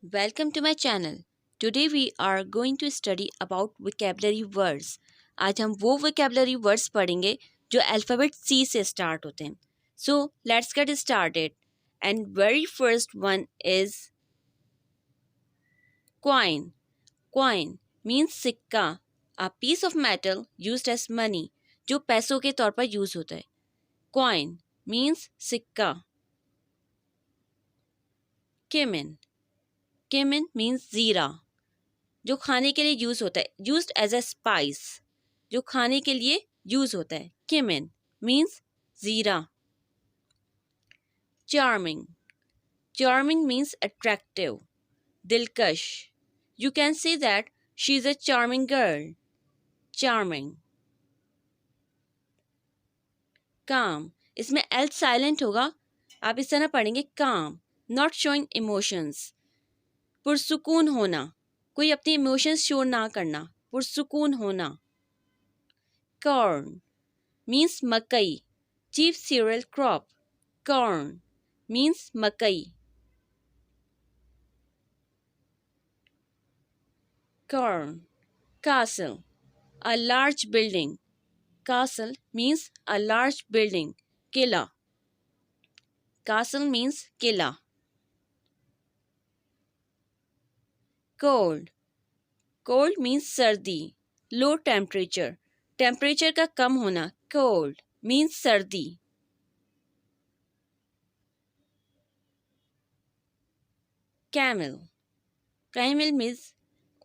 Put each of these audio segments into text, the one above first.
Welcome to my channel. Today we are going to study about vocabulary words. आज हम वो vocabulary words पढ़ेंगे जो alphabet C से start होते हैं. So let's get started. And very first one is coin. Coin means सिक्का, a piece of metal used as money, जो पैसों के तौर पर यूज होता है. Coin means सिक्का. Cumin. Cumin means जीरा, जो खाने के लिए यूज होता है. यूज्ड एज अ स्पाइस, जो खाने के लिए यूज होता है. Cumin means जीरा. Charming. Charming means attractive, दिलकश. You can say that she is a charming girl. Charming. Calm. इसमें L साइलेंट होगा, आप इस तरह पढ़ेंगे calm, not showing emotions. पुरसुकून होना, कोई अपने इमोशंस शो ना करना, पुरसुकून होना. Corn means मकई, chief cereal crop. Corn means मकई. Corn. Castle, a large building. Castle means a large building. Qila. Castle means Qila. Cold. Cold means सर्दी, low temperature. टेम्परेचर का कम होना. Cold means सर्दी. Camel. Camel means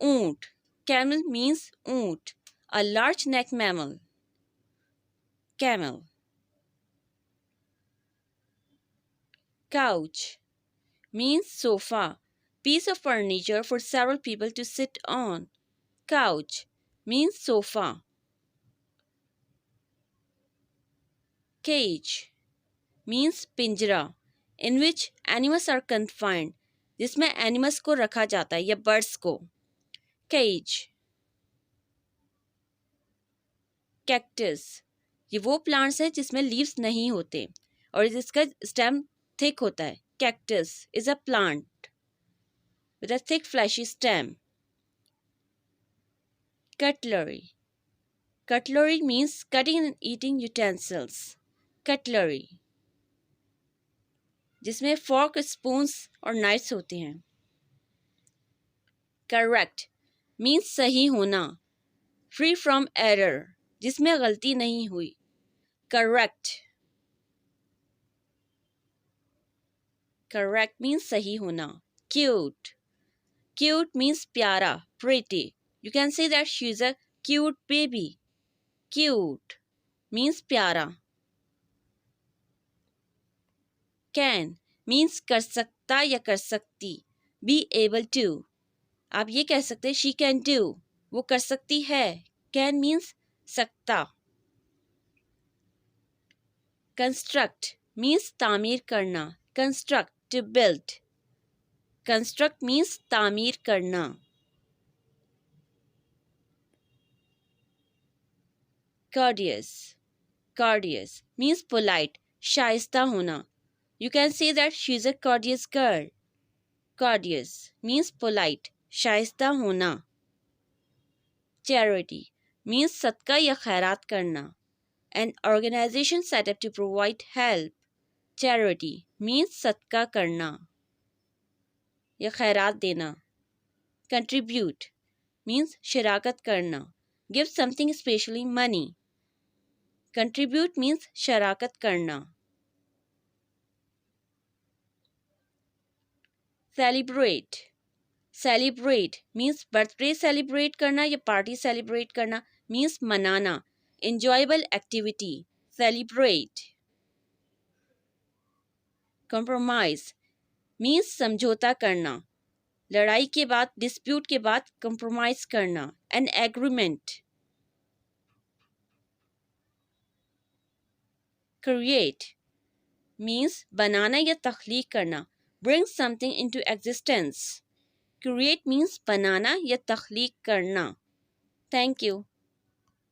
ऊंट. Camel means ऊंट, a large neck mammal. Camel. Couch means sofa, piece of furniture for several people to sit on. Couch means sofa. Cage means पिंजरा, in which animals are confined, जिसमें animals को रखा जाता है या birds को. Cage. Cactus. ये वो plants है जिसमें leaves नहीं होते और इसका stem thick होता है. Cactus is a plant with a thick fleshy stem. Cutlery. Cutlery means cutting and eating utensils. Cutlery, जिसमें fork, spoons और knives होते हैं. Correct means सही होना, free from error, जिसमें गलती नहीं हुई. Correct. Correct means सही होना. Cute. Cute means प्यारा, pretty. You can say that she is a cute baby. Cute means प्यारा. Can means कर सकता या कर सकती. Be able to. आप ये कह सकते हैं she can do, वो कर सकती है. Can means सकता. Construct means तामीर करना. Construct, to build. Construct means तामीर करना. Courteous. Courteous means polite, Shaista होना. You can say that she is a courteous girl. Courteous means polite, Shaista होना. Charity means सदका या खैरात करना. An organization set up to provide help. Charity means सदका करना या खैरात देना. Contribute means शराकत करना. Give something, especially money. Contribute means शराकत करना. Celebrate. Celebrate means birthday celebrate करना या party celebrate करना. Means मनाना, enjoyable activity. Celebrate. Compromise means समझौता करना, लड़ाई के बाद, dispute के बाद compromise करना. An agreement. Create means बनाना या तख्लीक करना. Bring something into existence. Create means बनाना या तख्लीक करना. Thank you.